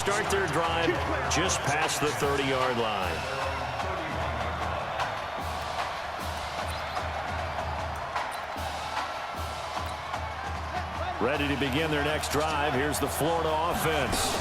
Start their drive just past the 30-yard line. Ready to begin their next drive. Here's the Florida offense.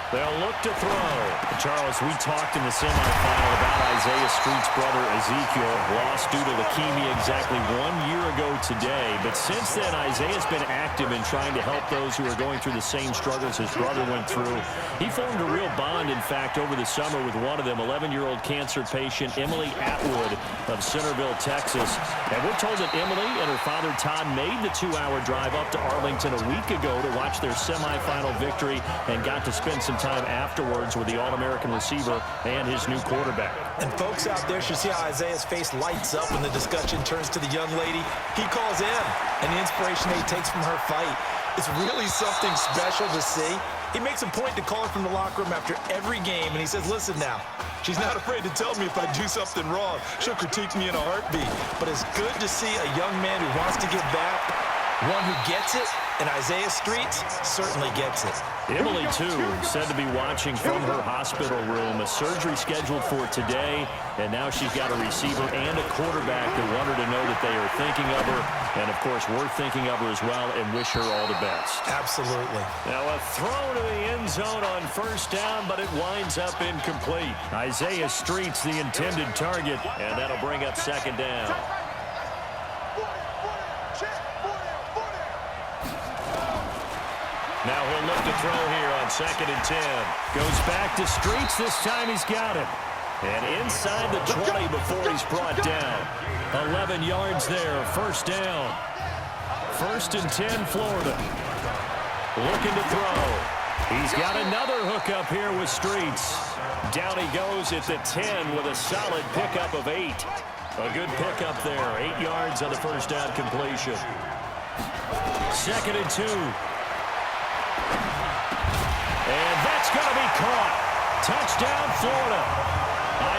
They'll look to throw. Charles, we talked in the semifinal about Isaiah Street's brother Ezekiel, lost due to leukemia exactly 1 year ago today. But since then, Isaiah's been active in trying to help those who are going through the same struggles his brother went through. He formed a real bond, in fact, over the summer with one of them, 11-year-old cancer patient Emily Atwood of Centerville, Texas. And we're told that Emily and her father Todd made the 2-hour drive up to Arlington a week ago to watch their semifinal victory and got to spend some time afterwards with the All-American receiver and his new quarterback. And folks out there should see how Isaiah's face lights up when the discussion turns to the young lady he calls in, and the inspiration that he takes from her fight. It's really something special to see. He makes a point to call her from the locker room after every game, and he says, listen now, she's not afraid to tell me if I do something wrong. She'll critique me in a heartbeat. But it's good to see a young man who wants to give back, one who gets it, and Isaiah Streets certainly gets it. Emily, too, said to be watching from her hospital room. A surgery scheduled for today, and now she's got a receiver and a quarterback that want her to know that they are thinking of her. And, of course, we're thinking of her as well and wish her all the best. Absolutely. Now a throw to the end zone on first down, but it winds up incomplete. Isaiah Streets the intended target, and that'll bring up second down. Now he'll look to throw here on 2nd and 10. Goes back to Streets. This time he's got him. And inside the 20 before he's brought down. 11 yards there. First down. 1st and 10, Florida. Looking to throw. He's got another hook up here with Streets. Down he goes at the 10 with a solid pickup of 8. A good pickup there. 8 yards on the first down completion. 2nd and 2. And that's going to be caught. Touchdown, Florida.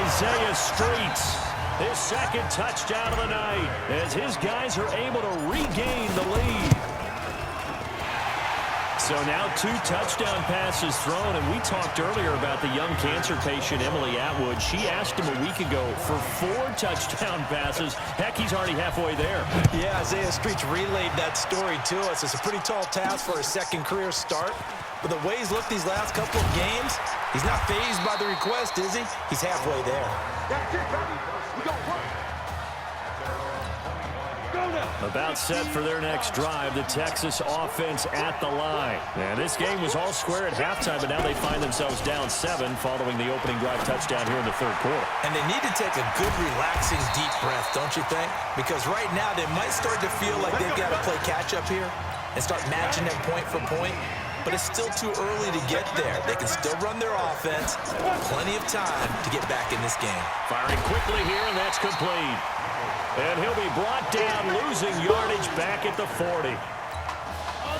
Isaiah Streets, his second touchdown of the night, as his guys are able to regain the lead. So now 2 touchdown passes thrown, and we talked earlier about the young cancer patient, Emily Atwood. She asked him a week ago for 4 touchdown passes. Heck, he's already halfway there. Yeah, Isaiah Streets relayed that story to us. It's a pretty tall task for his second career start. But the way he's looked these last couple of games, he's not fazed by the request, is he? He's halfway there. That's it, baby. We got work. About set for their next drive, the Texas offense at the line. And this game was all square at halftime, but now they find themselves down 7 following the opening drive touchdown here in the 3rd quarter. And they need to take a good, relaxing, deep breath, don't you think? Because right now they might start to feel like they've got to play catch-up here and start matching them point for point. But it's still too early to get there. They can still run their offense. Plenty of time to get back in this game. Firing quickly here, and that's complete. And he'll be brought down, losing yardage back at the 40.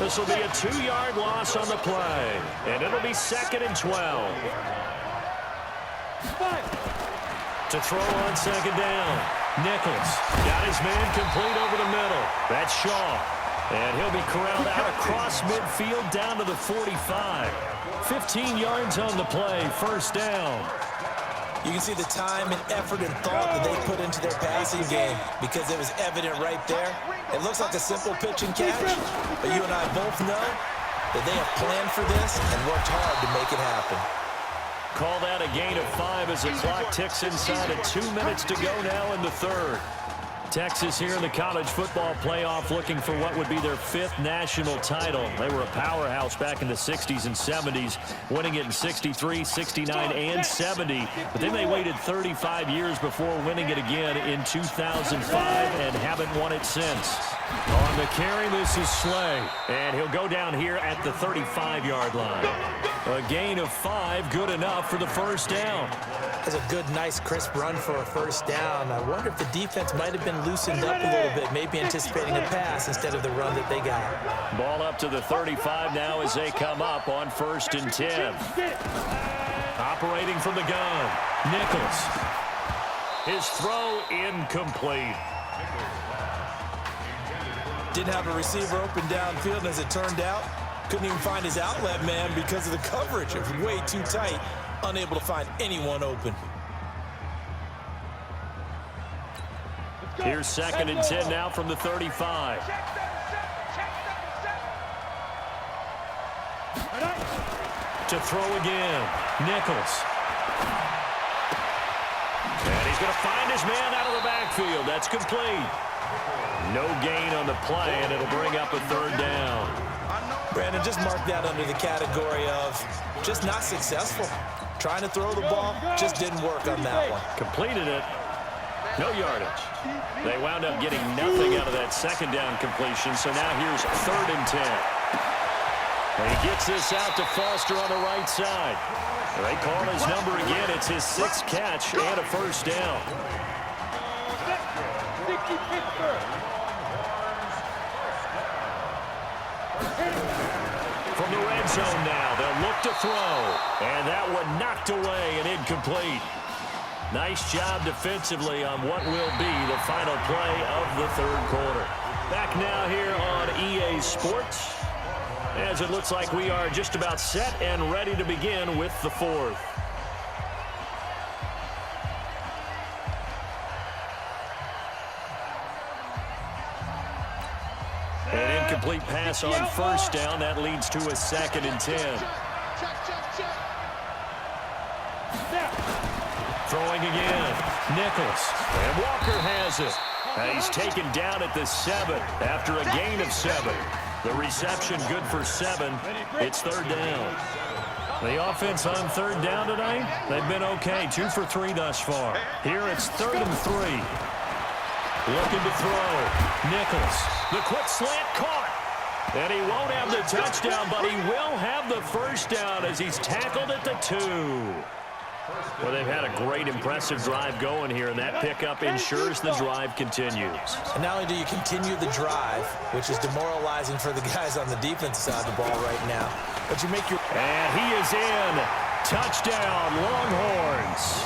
This will be a 2-yard loss on the play. And it'll be 2nd and 12. To throw on 2nd down. Nichols got his man complete over the middle. That's Shaw. And he'll be corralled out across midfield down to the 45. 15 yards on the play, first down. You can see the time and effort and thought that they put into their passing game because it was evident right there. It looks like a simple pitch and catch, but you and I both know that they have planned for this and worked hard to make it happen. Call that a gain of 5 as the clock ticks inside of 2 minutes to go now in the 3rd. Texas here in the college football playoff looking for what would be their 5th national title. They were a powerhouse back in the 60s and 70s, winning it in 63, 69, and 70. But then they waited 35 years before winning it again in 2005 and haven't won it since. On the carry, this is Slay, and he'll go down here at the 35-yard line. A gain of 5, good enough for the first down. That's a good, nice, crisp run for a first down. I wonder if the defense might have been loosened up a little bit, maybe anticipating a pass instead of the run that they got. Ball up to the 35 now as they come up on 1st and 10. Operating from the gun, Nichols. His throw incomplete. Didn't have a receiver open downfield, and as it turned out, Couldn't even find his outlet man because of the coverage. It was way too tight, unable to find anyone open. Here's 2nd and 10 now from the 35. To throw again, Nichols. And he's going to find his man out of the backfield. That's complete. No gain on the play, and it'll bring up a 3rd down. Brandon, just mark that under the category of just not successful. Trying to throw the ball, just didn't work on that one. Completed it. No yardage. They wound up getting nothing out of that 2nd down completion, so now here's 3rd and 10. And he gets this out to Foster on the right side. They call his number again. It's his 6th catch and a 1st down. From the red zone now, they'll look to throw. And that one knocked away and incomplete. Nice job defensively on what will be the final play of the 3rd quarter. Back now here on EA Sports, as it looks like we are just about set and ready to begin with the 4th. An incomplete pass on 1st down. That leads to a 2nd and 10. Throwing again. Nichols. And Walker has it. And he's taken down at the 7 after a gain of 7. The reception good for 7. It's 3rd down. The offense on 3rd down tonight, they've been okay. 2 for 3 thus far. Here it's 3rd and 3. Looking to throw. Nichols. The quick slant caught. And he won't have the touchdown, but he will have the 1st down as he's tackled at the 2. Well, they've had a great, impressive drive going here, and that pickup ensures the drive continues. And not only do you continue the drive, which is demoralizing for the guys on the defensive side of the ball right now, but you make your... And he is in. Touchdown, Longhorns.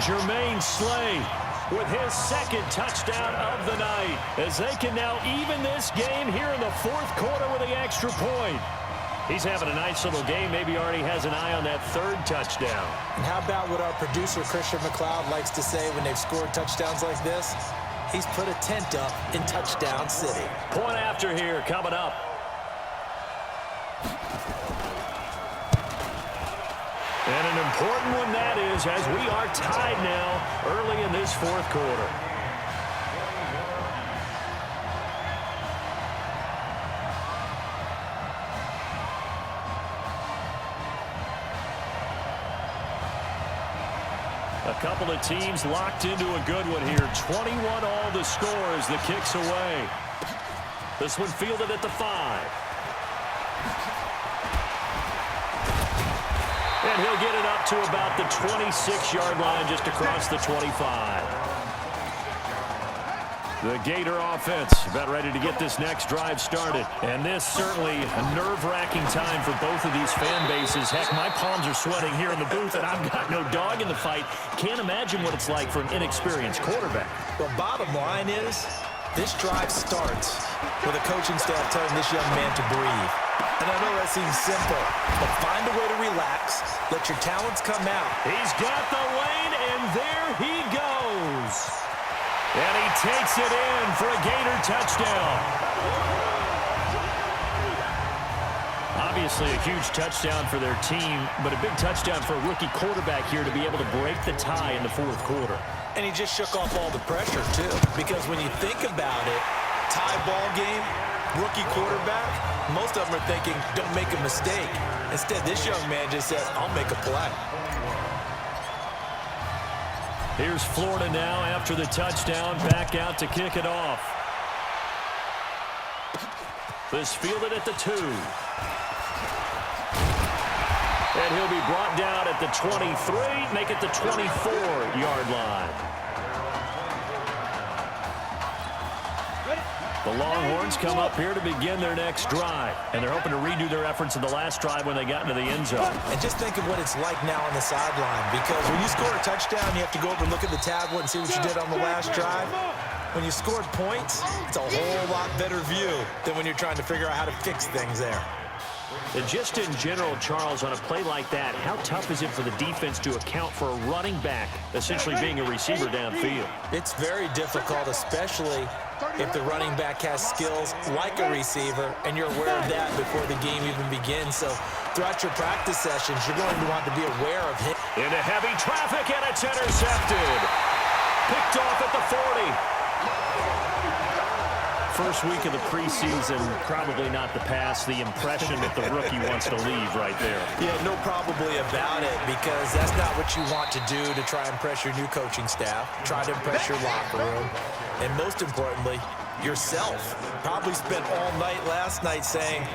Jermaine Slay with his 2nd touchdown of the night, as they can now even this game here in the 4th quarter with the extra point. He's having a nice little game. Maybe already has an eye on that 3rd touchdown. And how about what our producer, Christian McLeod, likes to say when they've scored touchdowns like this? He's put a tent up in Touchdown City. Point after here coming up. And an important one that is, as we are tied now early in this 4th quarter. A couple of teams locked into a good one here. 21 all the score as the kick's away. This one fielded at the 5. And he'll get it up to about the 26-yard line, just across the 25. The Gator offense about ready to get this next drive started. And this certainly a nerve-wracking time for both of these fan bases. Heck, my palms are sweating here in the booth, and I've got no dog in the fight. Can't imagine what it's like for an inexperienced quarterback. The bottom line is, this drive starts with a coaching staff telling this young man to breathe. And I know that seems simple, but find a way to relax. Let your talents come out. He's got the lane, and there he goes. And he takes it in for a Gator touchdown. Obviously a huge touchdown for their team, but a big touchdown for a rookie quarterback here to be able to break the tie in the 4th quarter. And he just shook off all the pressure, too. Because when you think about it, tie ball game, rookie quarterback, most of them are thinking, don't make a mistake. Instead, this young man just said, I'll make a play. Here's Florida now after the touchdown, back out to kick it off. This fielded at the 2. And he'll be brought down at the 23, make it the 24-yard line. The Longhorns come up here to begin their next drive, and they're hoping to redo their efforts in the last drive when they got into the end zone. And just think of what it's like now on the sideline, because when you score a touchdown, you have to go over and look at the tablet and see what you did on the last drive. When you scored points, it's a whole lot better view than when you're trying to figure out how to fix things there. And just in general, Charles, on a play like that, how tough is it for the defense to account for a running back essentially being a receiver downfield? It's very difficult, especially if the running back has skills like a receiver, and you're aware of that before the game even begins. So throughout your practice sessions, you're going to want to be aware of him. Into heavy traffic, and it's intercepted. Picked off at the 40. First week of the preseason, probably not the pass, the impression that the rookie wants to leave right there. Yeah, no probably about it, because that's not what you want to do to try and impress your new coaching staff, try to impress your locker room, and most importantly, yourself. Probably spent all night last night saying,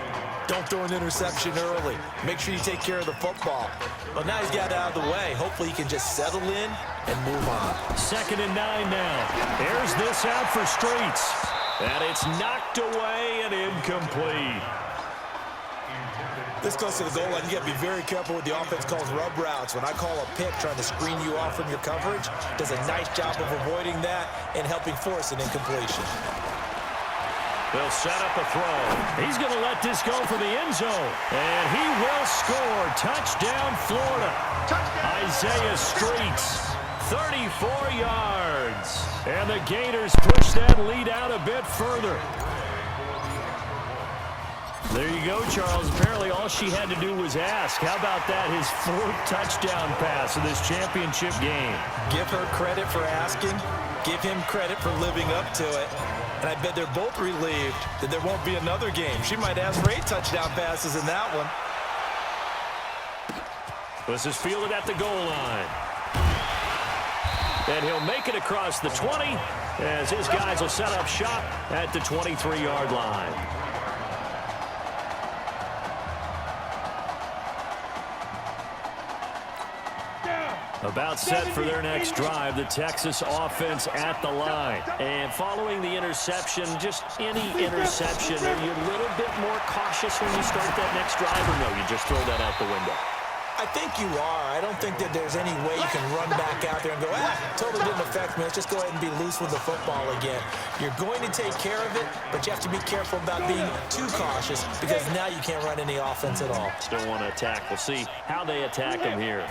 don't throw an interception early. Make sure you take care of the football. Well, now he's got it out of the way. Hopefully he can just settle in and move on. 2nd and 9 now. Airs this out for Streets. And it's knocked away and incomplete. This close to the goal line, you got to be very careful with the offense calls rub routes. When I call a pick trying to screen you off from your coverage, does a nice job of avoiding that and helping force an incompletion. They'll set up a throw. He's going to let this go for the end zone. And he will score. Touchdown, Florida. Touchdown. Isaiah Streets, 34 yards. And the Gators push that lead out a bit further. There you go, Charles. Apparently all she had to do was ask. How about that? His 4th touchdown pass of this championship game. Give her credit for asking. Give him credit for living up to it. And I bet they're both relieved that there won't be another game. She might ask for 8 touchdown passes in that one. This is fielded at the goal line. And he'll make it across the 20 as his guys will set up shop at the 23-yard line. About set for their next drive, the Texas offense at the line. And following the interception, just any interception, are you a little bit more cautious when you start that next drive, or no, you just throw that out the window? I think you are. I don't think that there's any way you can run back out there and go, totally didn't affect me. Let's just go ahead and be loose with the football again. You're going to take care of it, but you have to be careful about being too cautious, because now you can't run any offense at all. Still want to attack. We'll see how they attack him here.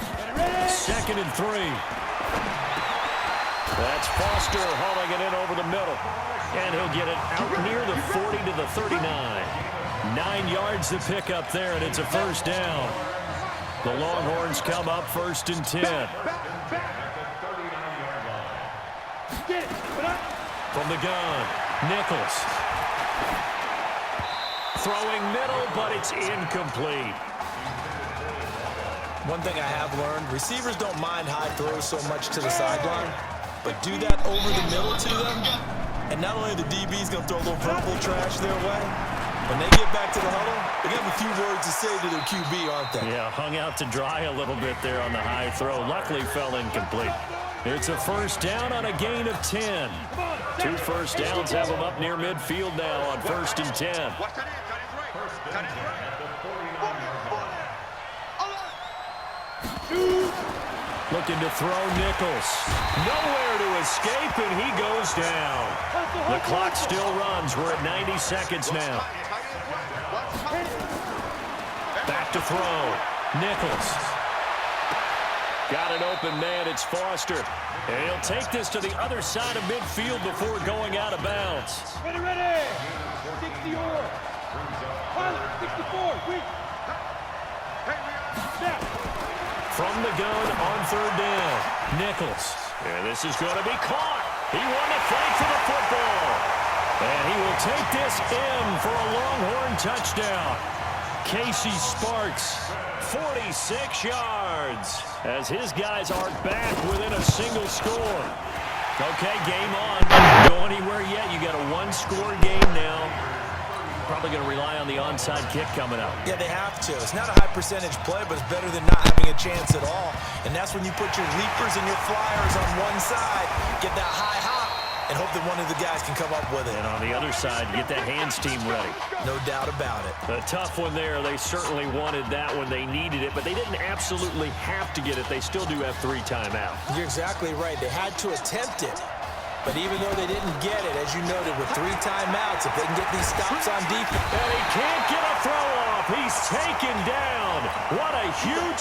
2nd and 3. That's Foster hauling it in over the middle. And he'll get it out near the 40 to the 39. 9 yards to pick up there, and it's a first down. The Longhorns come up 1st and 10. From the gun, Nichols. Throwing middle, but it's incomplete. One thing I have learned, receivers don't mind high throws so much to the sideline, but do that over the middle to them, and not only the DB's going to throw a little verbal trash their way, when they get back to the huddle, they have a few words to say to their QB, aren't they? Yeah, hung out to dry a little bit there on the high throw. Luckily fell incomplete. It's a first down on a gain of 10. 2 first downs have them up near midfield now on 1st and 10. Looking to throw Nichols. Nowhere to escape, and he goes down. The clock still runs. We're at 90 seconds now. Back to throw. Nichols. Got an open man. It's Foster. And he'll take this to the other side of midfield before going out of bounds. Ready. 64. 64. Quick. From the gun on 3rd down. Nichols. And this is going to be caught. He won the fight for the football. And he will take this in for a Longhorn touchdown. Casey Sparks, 46 yards, as his guys are back within a single score. Okay, game on. Don't go anywhere yet. You got a 1-score game now. Probably going to rely on the onside kick coming up. Yeah, they have to. It's not a high percentage play, but it's better than not having a chance at all. And that's when you put your leapers and your flyers on one side, get that high hop, and hope that one of the guys can come up with it. And on the other side, get that hands team ready. No doubt about it. A tough one there. They certainly wanted that when they needed it, but they didn't absolutely have to get it. They still do have 3 timeouts. You're exactly right. They had to attempt it. But even though they didn't get it, as you noted, with 3 timeouts, if they can get these stops on defense. And he can't get a throw off. He's taken down. What a huge